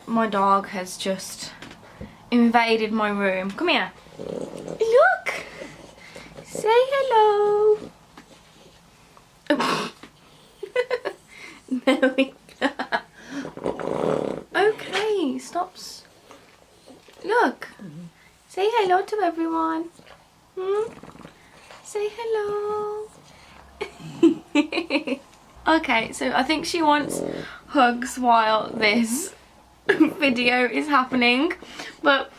my dog has just invaded my room. Come here. Look! Say hello. There we go. Okay, stops. Look. Say hello to everyone. Say hello. Okay, so I think she wants hugs while this video is happening. But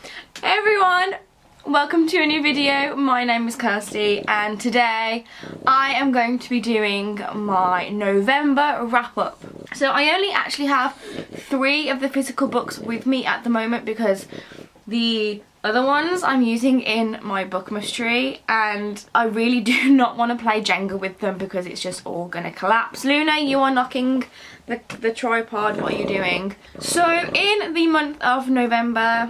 everyone, welcome to a new video. My name is Kirsty and today I am going to be doing my November wrap up. So I only actually have 3 of the physical books with me at the moment because the other ones I'm using in my bookmas tree, and I really do not want to play Jenga with them because it's just all gonna collapse. Luna, you are knocking the tripod. What are you doing? So in the month of November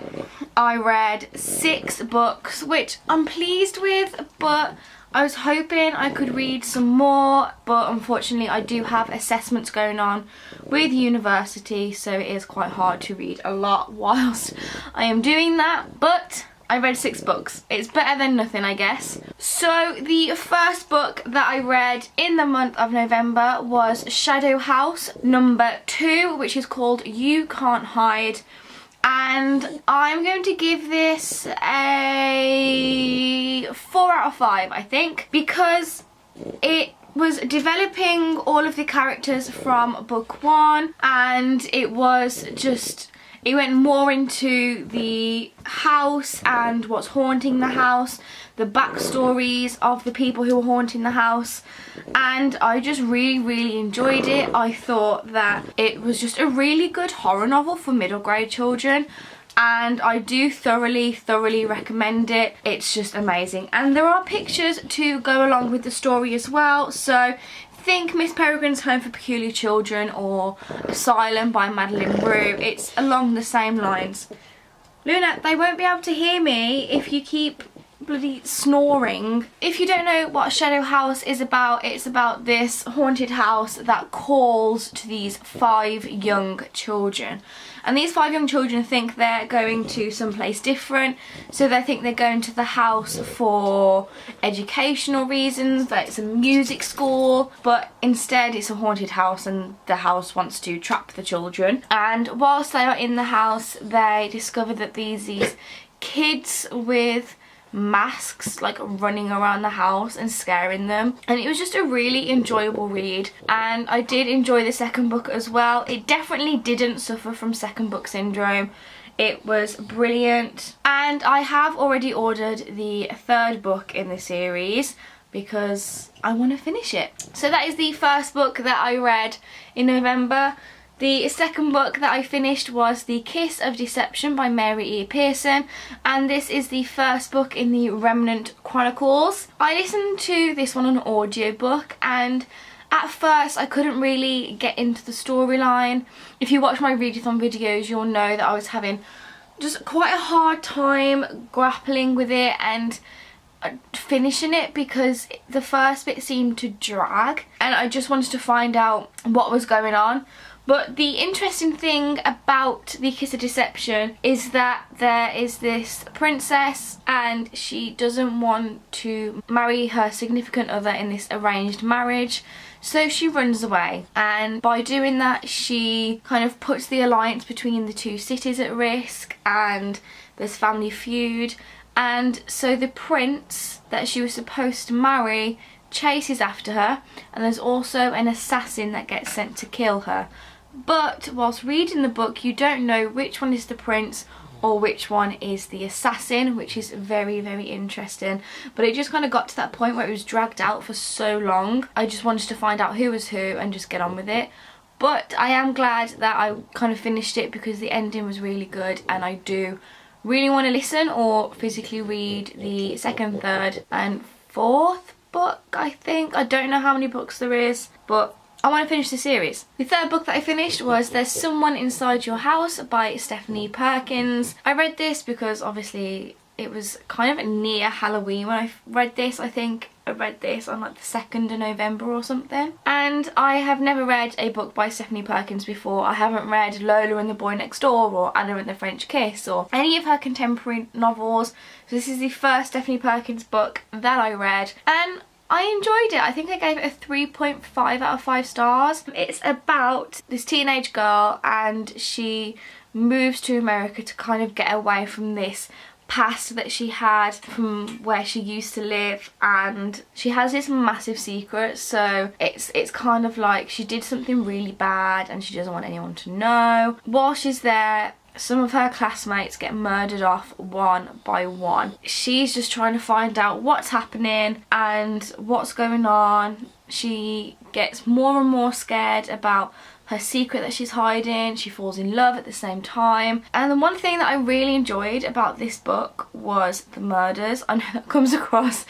I read 6 books, which I'm pleased with, but I was hoping I could read some more, but unfortunately I do have assessments going on with university, so it is quite hard to read a lot whilst I am doing that, but I read 6 books. It's better than nothing, I guess. So the first book that I read in the month of November was Shadow House number 2, which is called You Can't Hide. And I'm going to give this a 4 out of 5, I think, because it was developing all of the characters from book 1, and it went more into the house and what's haunting the house, the backstories of the people who were haunting the house, and I just really enjoyed it. I thought that it was just a really good horror novel for middle grade children, and I do thoroughly recommend it. It's just amazing, and there are pictures to go along with the story as well. So think Miss Peregrine's Home for Peculiar Children or Asylum by Madeline Rue. It's along the same lines. Luna, they won't be able to hear me if you keep bloody snoring. If you don't know what Shadow House is about, it's about this haunted house that calls to these 5 young children. And these 5 young children think they're going to someplace different, so they think they're going to the house for educational reasons, like it's a music school, but instead it's a haunted house and the house wants to trap the children. And whilst they are in the house, they discover that these kids with masks like running around the house and scaring them, and it was just a really enjoyable read, and I did enjoy the second book as well. It definitely didn't suffer from second book syndrome. It was brilliant, and I have already ordered the 3rd book in the series because I want to finish it. So that is the first book that I read in November. The second book that I finished was The Kiss of Deception by Mary E. Pearson, and this is the first book in the Remnant Chronicles. I listened to this one on audiobook, and at first I couldn't really get into the storyline. If you watch my readathon videos, you'll know that I was having just quite a hard time grappling with it and finishing it because the first bit seemed to drag, and I just wanted to find out what was going on. But the interesting thing about The Kiss of Deception is that there is this princess and she doesn't want to marry her significant other in this arranged marriage, so she runs away, and by doing that she kind of puts the alliance between the 2 cities at risk, and there's family feud, and so the prince that she was supposed to marry chases after her, and there's also an assassin that gets sent to kill her. But whilst reading the book you don't know which one is the prince or which one is the assassin, which is very interesting. But it just kind of got to that point where it was dragged out for so long. I just wanted to find out who was who and just get on with it. But I am glad that I kind of finished it because the ending was really good, and I do really want to listen or physically read the 2nd, 3rd and 4th book, I think. I don't know how many books there is, but I want to finish the series. The 3rd book that I finished was There's Someone Inside Your House by Stephanie Perkins. I read this because obviously it was kind of near Halloween when I read this, I think, I read this on like the 2nd of November or something. And I have never read a book by Stephanie Perkins before. I haven't read Lola and the Boy Next Door or Anna and the French Kiss or any of her contemporary novels. So this is the first Stephanie Perkins book that I read, and I enjoyed it. I think I gave it a 3.5 out of 5 stars. It's about this teenage girl, and she moves to America to kind of get away from this past that she had from where she used to live, and she has this massive secret. So it's kind of like she did something really bad and she doesn't want anyone to know. While she's there, some of her classmates get murdered off one by one. She's just trying to find out what's happening and what's going on. She gets more and more scared about her secret that she's hiding. She falls in love at the same time. And the one thing that I really enjoyed about this book was the murders. I know that comes across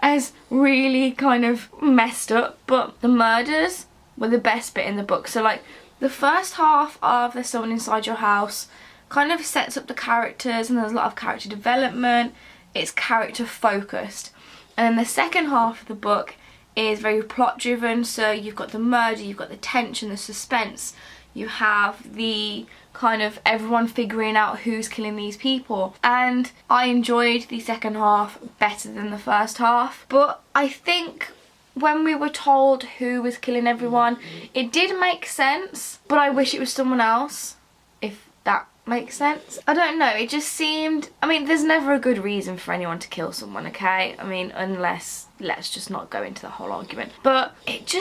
as really kind of messed up, but the murders were the best bit in the book. So like the first half of There's Someone Inside Your House kind of sets up the characters, and there's a lot of character development. It's character focused. And then the second half of the book is very plot driven. So you've got the murder, you've got the tension, the suspense, you have the kind of everyone figuring out who's killing these people. And I enjoyed the second half better than the first half. But I think when we were told who was killing everyone, it did make sense, but I wish it was someone else, if that makes sense. I don't know, it just seemed, I mean, there's never a good reason for anyone to kill someone, okay? I mean, unless, let's just not go into the whole argument. But it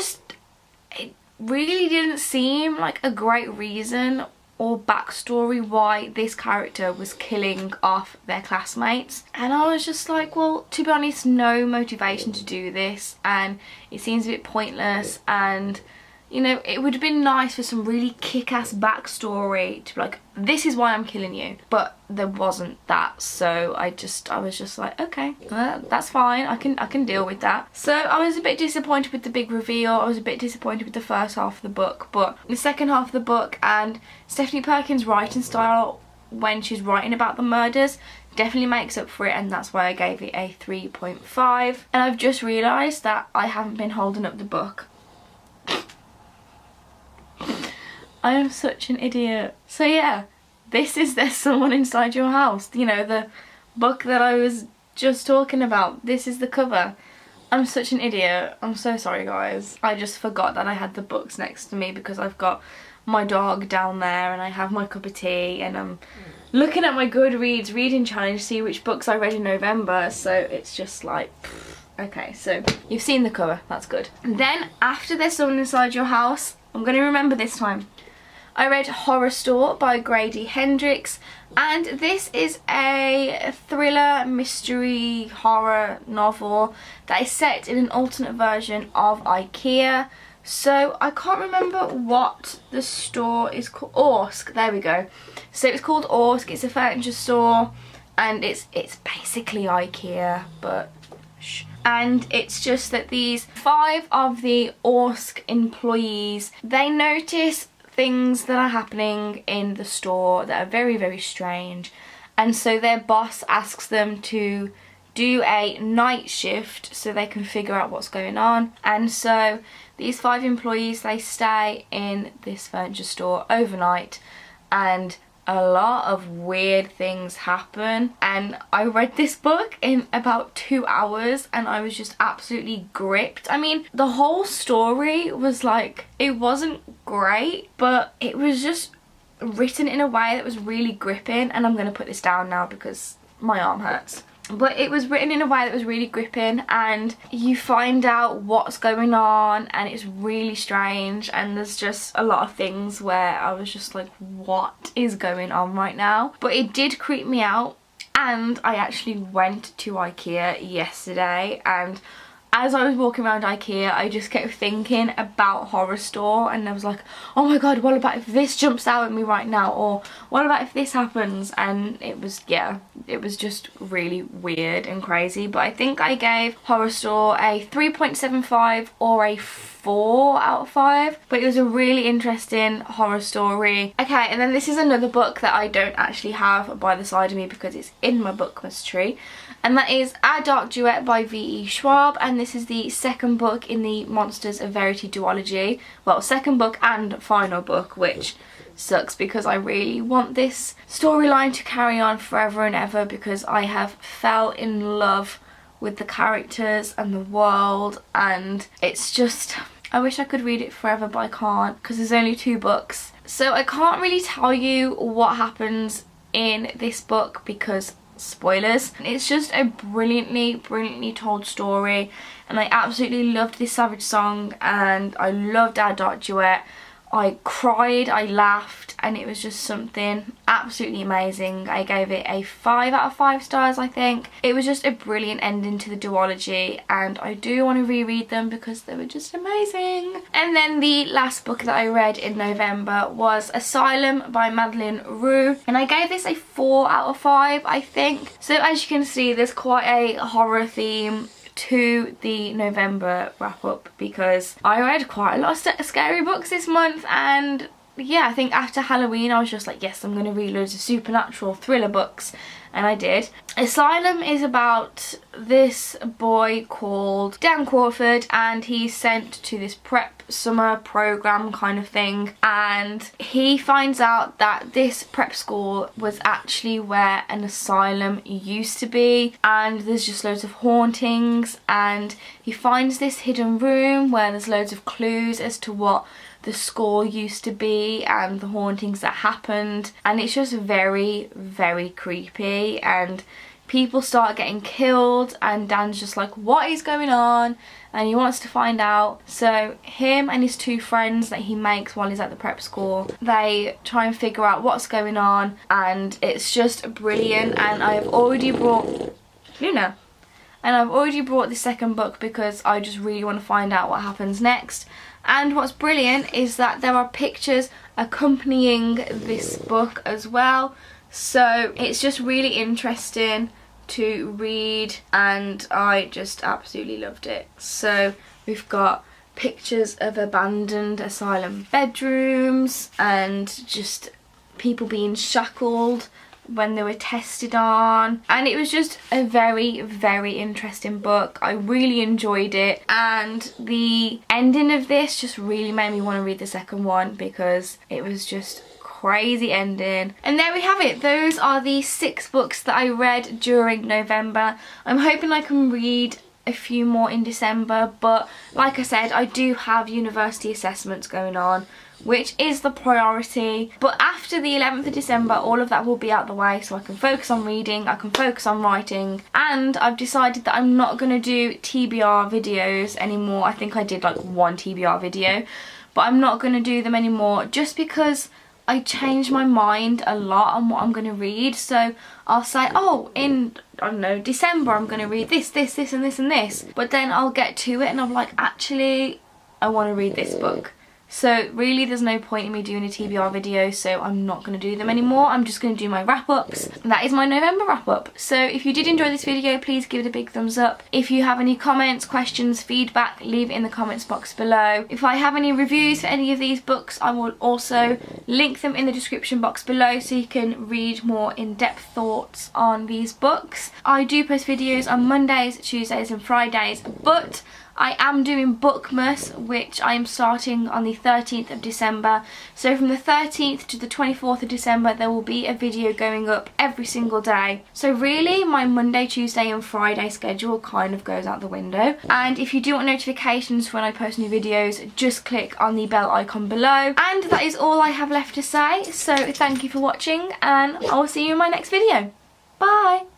really didn't seem like a great reason or backstory why this character was killing off their classmates. And I was just like, well, to be honest, no motivation to do this, and it seems a bit pointless. And you know, it would have been nice for some really kick-ass backstory to be like, this is why I'm killing you. But there wasn't that, so I was just like, okay, that's fine, I can deal with that. So I was a bit disappointed with the big reveal. I was a bit disappointed with the first half of the book, but the second half of the book and Stephanie Perkins' writing style when she's writing about the murders definitely makes up for it, and that's why I gave it a 3.5. And I've just realised that I haven't been holding up the book. I am such an idiot. So yeah, this is There's Someone Inside Your House. You know, the book that I was just talking about. This is the cover. I'm such an idiot. I'm so sorry, guys. I just forgot that I had the books next to me because I've got my dog down there and I have my cup of tea and I'm looking at my Goodreads reading challenge to see which books I read in November. So it's just like, okay, so you've seen the cover. That's good. And then after There's Someone Inside Your House, I'm going to remember this time, I read Horror Store by Grady Hendrix, and this is a thriller, mystery, horror novel that is set in an alternate version of IKEA. So I can't remember what the store is called. Orsk, there we go. So it's called Orsk. It's a furniture store, and it's basically IKEA, but shh. And it's just that these 5 of the Orsk employees, they notice things that are happening in the store that are very, very strange, and so their boss asks them to do a night shift so they can figure out what's going on. And so these 5 employees, they stay in this furniture store overnight, and a lot of weird things happen. And I read this book in about 2 hours and I was just absolutely gripped. I mean, the whole story was like, it wasn't great, but it was just written in a way that was really gripping. And I'm gonna put this down now because my arm hurts. But it was written in a way that was really gripping, and you find out what's going on and it's really strange, and there's just a lot of things where I was just like, what is going on right now? But it did creep me out, and I actually went to IKEA yesterday, and as I was walking around IKEA, I just kept thinking about Horror Store, and I was like, oh my god, what about if this jumps out at me right now? Or what about if this happens? And it was, yeah, it was just really weird and crazy. But I think I gave Horror Store a 3.75 or a 4 out of 5, but it was a really interesting horror story. Okay, and then this is another book that I don't actually have by the side of me because it's in my bookmas tree, and that is A Dark Duet by V.E. Schwab, and this is the second book in the Monsters of Verity duology. Well, second book and final book, which sucks because I really want this storyline to carry on forever and ever because I have fell in love with the characters and the world, and it's just, I wish I could read it forever, but I can't because there's only 2 books. So I can't really tell you what happens in this book because spoilers. It's just a brilliantly told story, and I absolutely loved this Savage Song, and I loved Our Dark Duet. I cried, I laughed, and it was just something absolutely amazing. I gave it a 5 out of 5 stars, I think. It was just a brilliant ending to the duology, and I do want to reread them because they were just amazing. And then the last book that I read in November was Asylum by Madeleine Roux, and I gave this a 4 out of 5, I think. So as you can see, there's quite a horror theme to the November wrap up because I read quite a lot of scary books this month, and yeah, I think after Halloween I was just like, yes, I'm going to read loads of supernatural thriller books, and I did. Asylum is about this boy called Dan Crawford, and he's sent to this prep summer program kind of thing, and he finds out that this prep school was actually where an asylum used to be, and there's just loads of hauntings, and he finds this hidden room where there's loads of clues as to what the school used to be and the hauntings that happened, and it's just very creepy, and people start getting killed, and Dan's just like, what is going on? And he wants to find out. So him and his 2 friends that he makes while he's at the prep school, they try and figure out what's going on, and it's just brilliant. And I've already brought Luna, and I've already brought the second book because I just really want to find out what happens next. And what's brilliant is that there are pictures accompanying this book as well, so it's just really interesting to read, and I just absolutely loved it. So we've got pictures of abandoned asylum bedrooms and just people being shackled when they were tested on, and it was just a very interesting book. I really enjoyed it, and the ending of this just really made me want to read the second one because it was just crazy ending. And there we have it. Those are the 6 books that I read during November. I'm hoping I can read a few more in December, but like I said, I do have university assessments going on, which is the priority. But after the 11th of December, all of that will be out the way, so I can focus on reading, I can focus on writing, and I've decided that I'm not going to do TBR videos anymore. I think I did like 1 TBR video, but I'm not going to do them anymore just because I change my mind a lot on what I'm going to read. So I'll say, oh, in, I don't know, December I'm going to read this and this and this, but then I'll get to it and I'm like, actually I want to read this book. So really there's no point in me doing a TBR video, so I'm not going to do them anymore. I'm just going to do my wrap-ups. That is my November wrap-up. So if you did enjoy this video, please give it a big thumbs up. If you have any comments, questions, feedback, leave it in the comments box below. If I have any reviews for any of these books, I will also link them in the description box below so you can read more in-depth thoughts on these books. I do post videos on Mondays, Tuesdays and Fridays, but I am doing Bookmas, which I am starting on the 13th of December. So from the 13th to the 24th of December, there will be a video going up every single day. So really, my Monday, Tuesday and Friday schedule kind of goes out the window. And if you do want notifications when I post new videos, just click on the bell icon below. And that is all I have left to say. So thank you for watching, and I will see you in my next video. Bye!